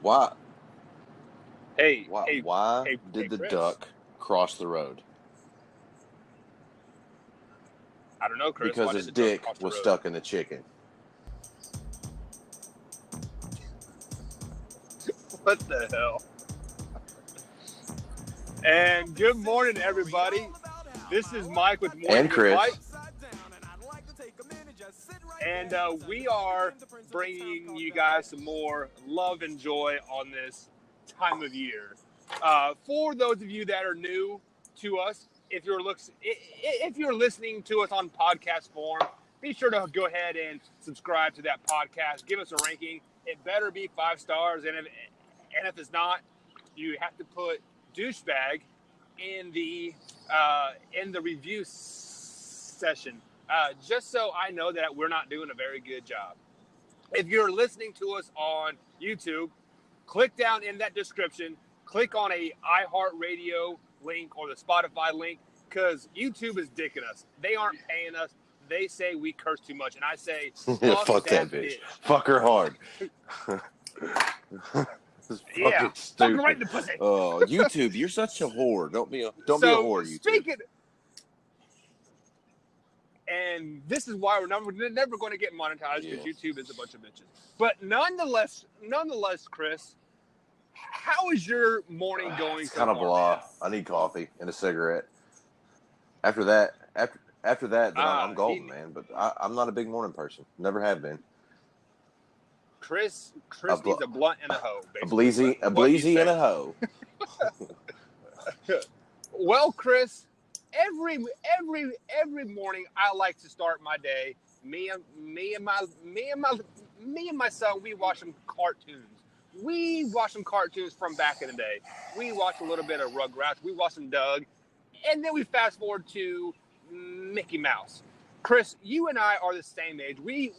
Why? Hey, Why? hey, Why hey, did the Chris. duck cross the road? I don't know, Chris. Because Why his did the duck dick cross the was road? stuck in the chicken. What the hell? And good morning, everybody. This is Mike with Morning And with Chris. Mike. And we are bringing you guys some more love and joy on this time of year. For those of you that are new to us, if you're listening to us on podcast form, be sure to go ahead and subscribe to that podcast. Give us a ranking. It better be 5 stars, and if it's not, you have to put douchebag in the review session. Just so I know that we're not doing a very good job. If you're listening to us on YouTube, click down in that description, click on a iHeartRadio link or the Spotify link, because YouTube is dicking us. They aren't paying us. They say we curse too much, and I say, fuck that bitch. Fuck her hard. Yeah, fuck her right in the pussy. Oh, YouTube, you're such a whore. Don't be a whore, YouTube. And this is why we're never going to get monetized, because YouTube is a bunch of bitches. But nonetheless, Chris, how is your morning going? It's kind of blah. I need coffee and a cigarette. After that, then I'm golden, man. But I'm not a big morning person. Never have been. Chris needs a blunt and a hoe. A bleezy and a hoe. Well, Chris, every morning I like to start my day. Me and my son, we watch some cartoons. We watch some cartoons from back in the day. We watch a little bit of Rugrats. We watch some Doug, and then we fast forward to Mickey Mouse. Chris, you and I are the same age. We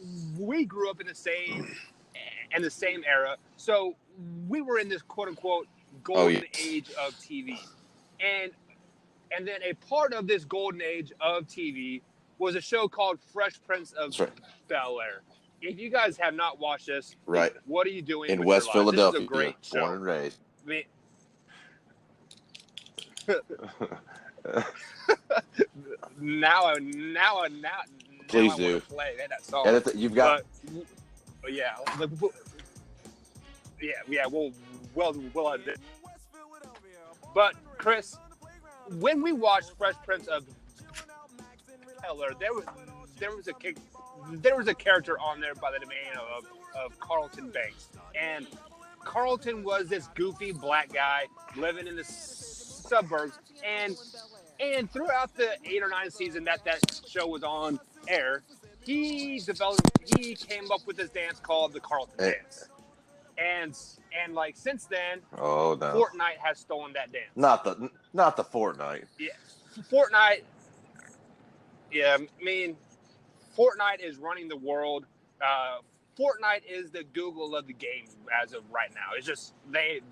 grew up in the same era, so we were in this quote unquote golden age of TV, and then a part of this golden age of TV was a show called Fresh Prince of Bel-Air. If you guys have not watched this, what are you doing in West Philadelphia? This is a great show. Born and raised. Now Please I do. want to play that song. You've got. We'll But Chris, when we watched Fresh Prince of Bel-Air, there was a character on there by the name of Carlton Banks, and Carlton was this goofy black guy living in the suburbs, and throughout the 8 or 9 season that show was on air, he came up with this dance called the Carlton Dance. And like since then, Fortnight has stolen that dance. Not the Fortnight. Yeah, Fortnight. Yeah, I mean, Fortnight is running the world. Fortnite is the Google of the game as of right now. It's just they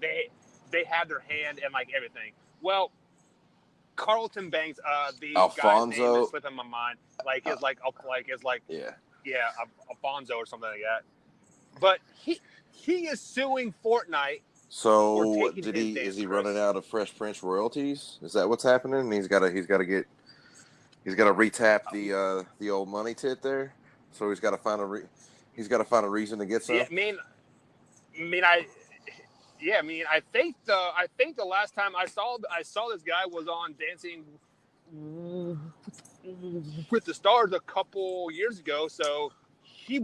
have their hand in like everything. Well, Carlton Banks, the Alfonso, guy's name is slipping my mind. Alfonso or something like that. But he is suing Fortnite. So is he running out of Fresh Prince royalties? Is that what's happening? He's got to retap the old money tit there. So he's got to find a reason to get some. Yeah, I think the last time I saw this guy was on Dancing with the Stars a couple years ago. So he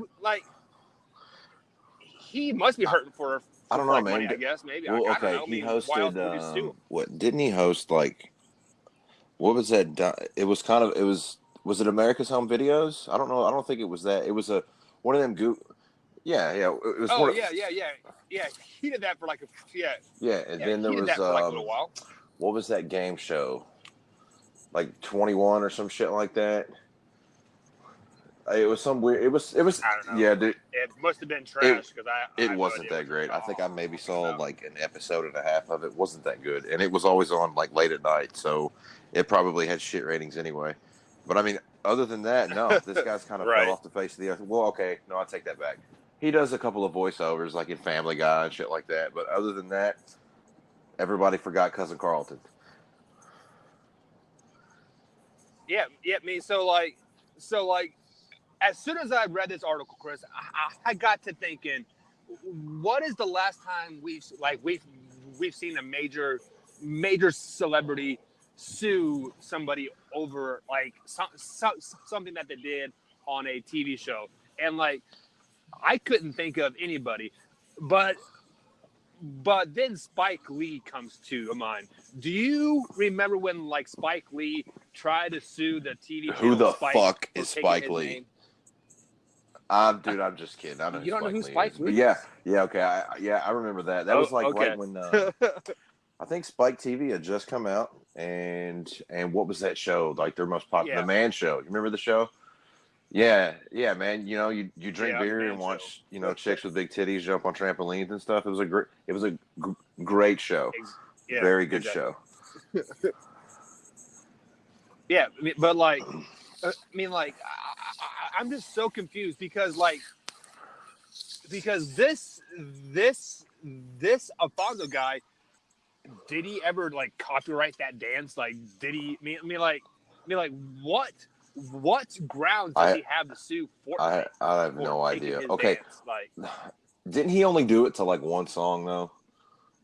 must be hurting for I don't know, man. Money, I guess maybe. Well, I don't know. He hosted. What didn't he host? Like, what was that? It was Was it America's Home Videos? I don't know. I don't think it was that. It was one of them. Yeah. It was. Yeah. He did that for like then there was that for like a little while. What was that game show? Like 21 or some shit like that. It was some weird. It was. I don't know. Yeah, dude. It must have been trash because It wasn't that great. I think I maybe saw like an episode and a half of it. Wasn't that good, and it was always on like late at night, so it probably had shit ratings anyway. But I mean, other than that, no. This guy's kind of fell off the face of the earth. Well, okay, no, I take that back. He does a couple of voiceovers, like in Family Guy and shit like that. But other than that, everybody forgot Cousin Carlton. Yeah, I mean, so like, as soon as I read this article, Chris, I got to thinking, what is the last time we've seen a major celebrity sue somebody over like something that they did on a TV show? And like, I couldn't think of anybody, but then Spike Lee comes to mind. Do you remember when like Spike Lee tried to sue the TV Who channel the Spike fuck for is taking Spike his Lee? name? Dude, I'm just kidding. I know who You don't know Spike who Lee is, Spike but Lee yeah, is? okay, I remember that. That Oh, was like right okay. when I think Spike TV had just come out, and what was that show? Like their most popular, Yeah, The Man Show. You remember the show? Yeah, yeah, man. You know, you drink yeah, the beer Man and Show. watch chicks with big titties jump on trampolines and stuff. It was a great show, Yeah, very good exactly. show. Yeah, but like, I mean, like, I'm just so confused because this Alfonso guy, did he ever like copyright that dance? Like, did he? I mean, like, what grounds does I he have to sue Fortnite I have for no taking idea. his Okay, dance? Like, didn't he only do it to like one song though?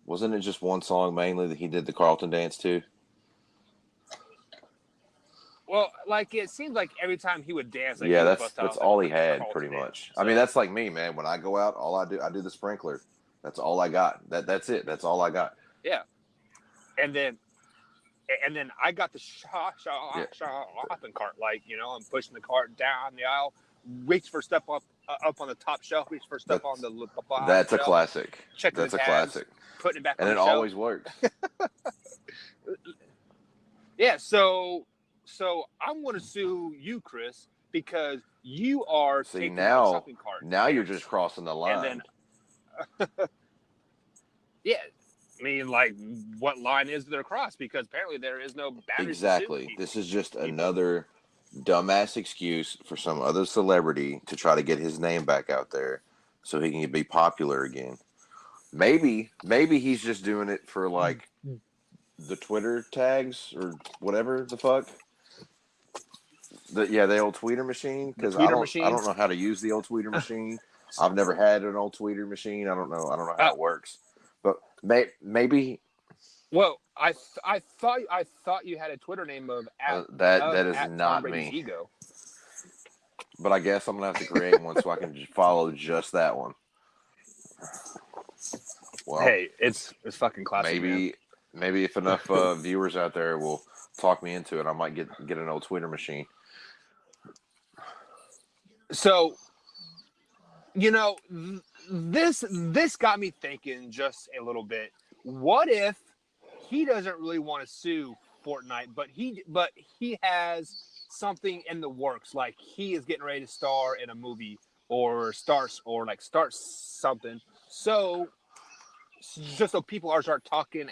Wasn't it just one song mainly that he did the Carlton dance to? well, like it seems like every time he would dance, like he Yeah, would bust that's out all he like the had pretty Carlton much. dance. I mean, So that's like me, man. When I go out, all I do the sprinkler. That's all I got. That's it. That's all I got. yeah, and then I got the Yeah, shopping cart. Like, I'm pushing the cart down the aisle, reach for stuff up on the top shelf, reach for stuff on that's the bottom that's a shelf, classic. checking the That's a tags, classic, putting it back and on the it shelf. always works. Yeah, so I'm going to sue you, Chris, because you are See taking my now, shopping cart now you're just dance, crossing the and then line. yeah. I mean, like, what line is there across? Because apparently there is no boundaries to sue Exactly. This is just people. another dumbass excuse for some other celebrity to try to get his name back out there so he can be popular again. Maybe he's just doing it for like the Twitter tags or whatever the fuck. The old tweeter machine, The because tweeter I machine. don't know how to use the old tweeter machine. I've never had an old tweeter machine. I don't know how Uh, it works. But maybe well, I thought you had a Twitter name of that is at Tom not Brady's me. ego. But I guess I'm gonna have to create one so I can just follow just that one. Well, Hey, it's fucking classic, man. maybe if enough viewers out there will talk me into it, I might get an old tweeter machine. So, this got me thinking just a little bit. What if he doesn't really want to sue Fortnite, but he has something in the works, like he is getting ready to star in a movie or start something. So just so people start talking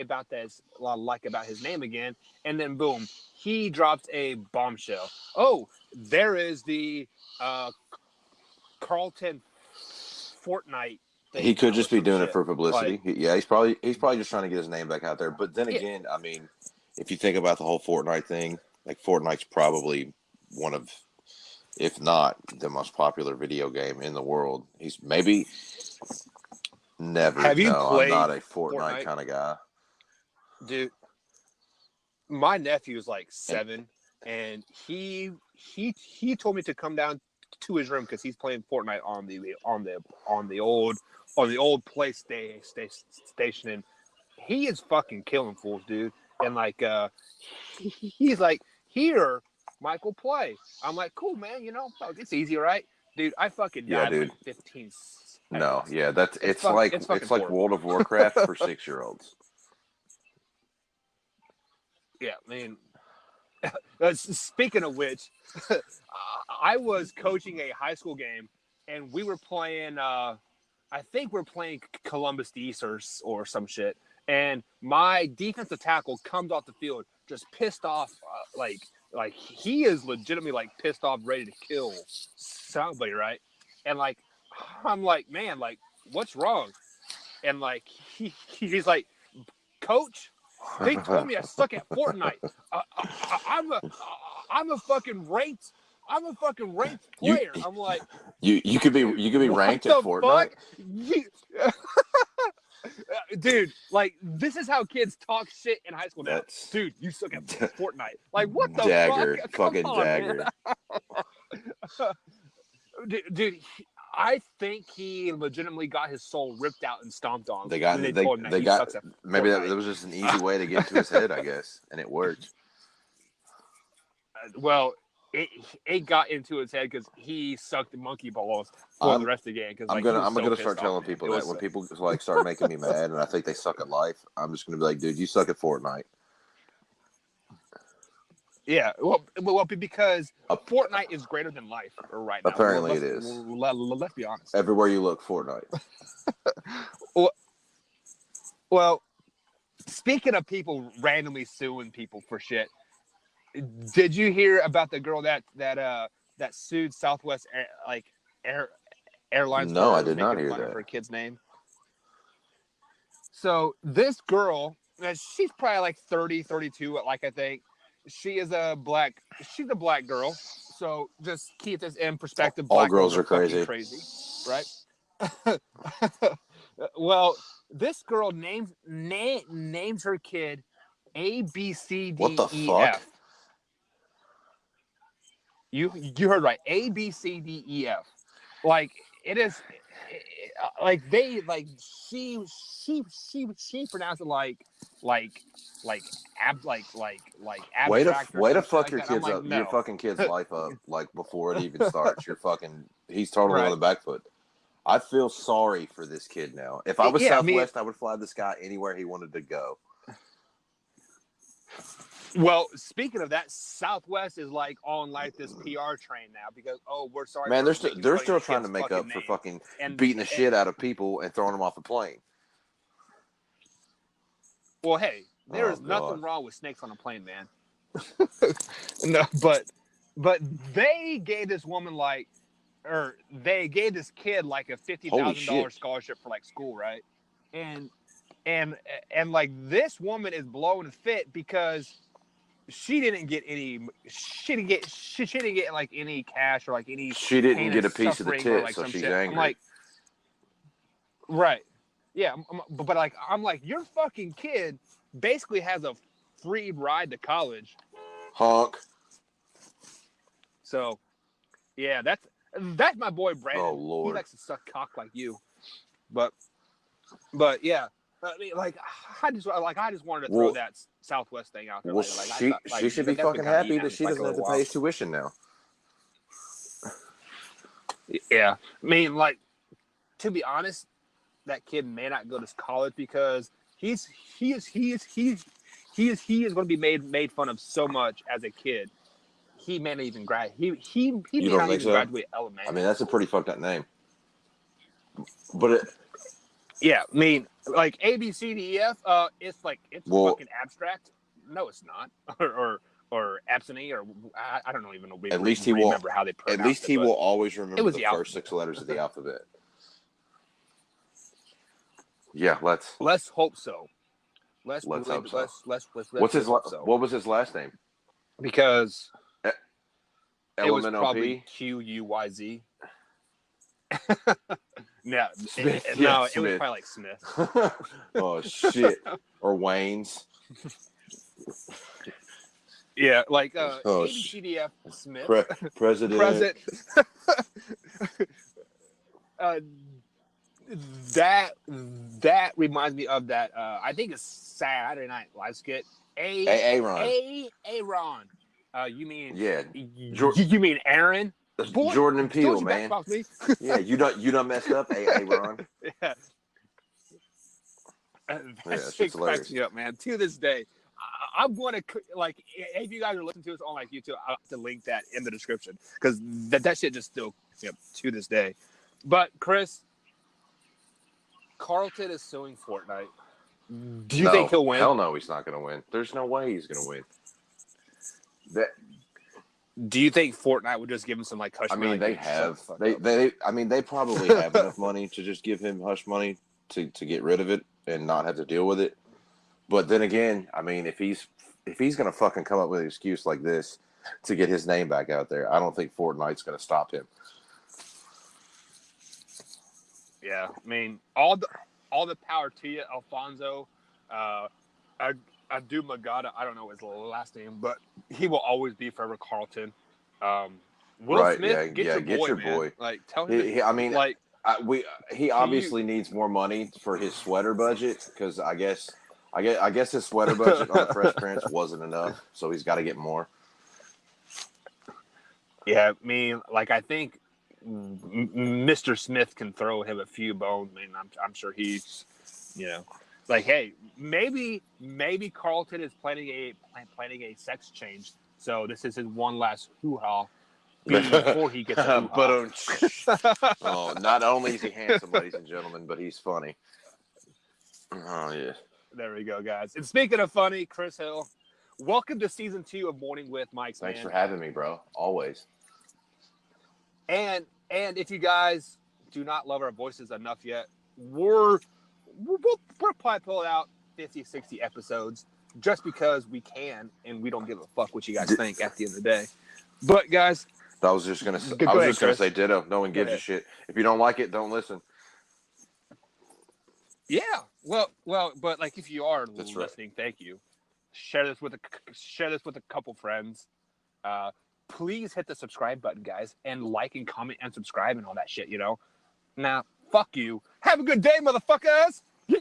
about this, like about his name again, and then boom, he drops a bombshell. Oh, there is the Carlton Fortnite He thing could now or just be some doing it shit. for Like, publicity. He's probably just trying to get his name back out there. But then yeah, again, I mean, if you think about the whole Fortnite thing, like Fortnite's probably one of, if not the most popular video game in the world. He's maybe never. have you No, I'm played not a Fortnite Fortnite, kind of guy. dude? My nephew is like And 7, and he told me to come down to his room because he's playing Fortnite on the old PlayStation, and he is fucking killing fools, dude. And like, he's like, here, Michael, play. I'm like, cool, man. It's easy, right, dude? I fucking yeah, died in dude. like 15 No, seconds. yeah, that's It's fucking it's like horrible. World of Warcraft for 6-year-olds. Yeah, I mean, speaking of which, I was coaching a high school game, and we were playing. I think we're playing Columbus East or some shit. And my defensive tackle comes off the field just pissed off, like he is legitimately like pissed off, ready to kill somebody, right? And like, I'm like, man, like, what's wrong? And like, he's like, Coach, they told me I suck at Fortnite. I'm a fucking ranked. I'm a fucking ranked You player. I'm like, you could be what ranked at the Fortnite. fuck? Dude, like, this is how kids talk shit in high school now. That's Dude, you suck at Fortnite. Like, what the dagger, fuck? Come fucking on, dagger. man. Dude, I think he legitimately got his soul ripped out and stomped on when they told him that he sucks at maybe Fortnite. that was just an easy way to get into his head, I guess, and it worked. Well, it got into his head because he sucked the monkey balls for the rest of the game. Because like, I'm gonna start telling people that when people like start making me mad and I think they suck at life, I'm just gonna be like, dude, you suck at Fortnite. Yeah, well, because Fortnite is greater than life right now. Apparently, it is. Let's be honest. Everywhere you look, Fortnite. Well, speaking of people randomly suing people for shit, did you hear about the girl that sued Southwest Airlines? No, for I did not making hear fun that. of her kid's name? So this girl, she's probably like 30, 32, like I think. She's a black girl. So just keep this in perspective. All Black girls are fucking crazy, right? Well, this girl names her kid A B C D What the E fuck? F. You heard right. A B C D E F. Like it is. Like they like she pronounced it like abstract. Way to fuck like your that. I'm kids like, up, no. your fucking kid's life up, like before it even starts. He's totally Right. on the back foot. I feel sorry for this kid now. If I was Southwest, I would fly this guy anywhere he wanted to go. Well, speaking of that, Southwest is like on like this PR train now because we're sorry. Man, they're still trying to make up for fucking beating the shit out of people and throwing them off a plane. Well, hey, there is nothing wrong with snakes on a plane, man. No, but they gave this woman they gave this kid like a $50,000 scholarship for like school, right? And like this woman is blowing a fit because she didn't get like any cash or like any. She didn't get a piece of the tit, like so she's shit. angry. I'm like, right, yeah, but like I'm like, your fucking kid basically has a free ride to college. Honk. So, yeah, that's my boy Brandon. Oh Lord, he likes to suck cock like you, but yeah. I mean, like I just wanted to throw that Southwest thing out there. Well, she should be fucking happy that she doesn't have to pay his tuition now. Yeah, I mean, like, to be honest, that kid may not go to college because he is going to be made fun of so much as a kid. He may not even graduate. He may not even graduate elementary. I mean, that's a pretty fucked up name. But yeah, I mean, like A B C D E F. It's fucking abstract. No, it's not. or absentee, or I don't even know. At least he will remember how they pronounce it. At least he will always remember the first 6 letters of the alphabet. Yeah, let's hope so. Let's hope so. What was his last name? Because it was probably Quyz. No, Smith. It was probably like Smith. Oh shit, or Wayne's. Yeah, like ABCDF Smith. President. That reminds me of that. I think it's Saturday Night Live skit. Aaron. You mean you mean Aaron? Boy, Jordan and Peele, man. Yeah, you done messed up, Aaron. Yeah. That shit cracks me up, man. To this day, I'm going to like if you guys are listening to us on like YouTube, I'll have to link that in the description because that shit just still to this day. But Chris, Carlton is suing Fortnite. Do you think he'll win? Hell no, he's not going to win. There's no way he's going to win. Do you think Fortnite would just give him some like hush I money? mean, they Like, have. shut the fuck up. They probably have enough money to just give him hush money to get rid of it and not have to deal with it. But then again, I mean, if he's gonna fucking come up with an excuse like this to get his name back out there, I don't think Fortnite's gonna stop him. Yeah, I mean, all the power to you, Alfonso. Adu Magada, I don't know his last name, but he will always be forever Carlton. Will Right? Smith, Yeah. Get your man. boy. Like, tell him. I mean, Like, he obviously needs more money for his sweater budget because I guess his sweater budget on the Fresh Prince wasn't enough, so he's got to get more. Yeah, I mean, like I think Mr. Smith can throw him a few bones. I mean, I'm sure he's, like, hey, maybe Carlton is planning a sex change. So this is his one last hoo-ha before he gets a hoo-ha. Oh, not only is he handsome, ladies and gentlemen, but he's funny. Oh yeah. There we go, guys. And speaking of funny, Chris Hill, welcome to season 2 of Morning with Mike's. Thanks for having me, bro. Always. And if you guys do not love our voices enough yet, we'll probably pull out 50, 60 episodes just because we can, and we don't give a fuck what you guys think at the end of the day. But guys, I was just gonna say ditto. No one gives a shit. If you don't like it, don't listen. Yeah. Well, but like if you are listening, right. Thank you. Share this with a couple friends. Please hit the subscribe button, guys, and like and comment and subscribe and all that shit, Now, fuck you. Have a good day, motherfuckers. Yay!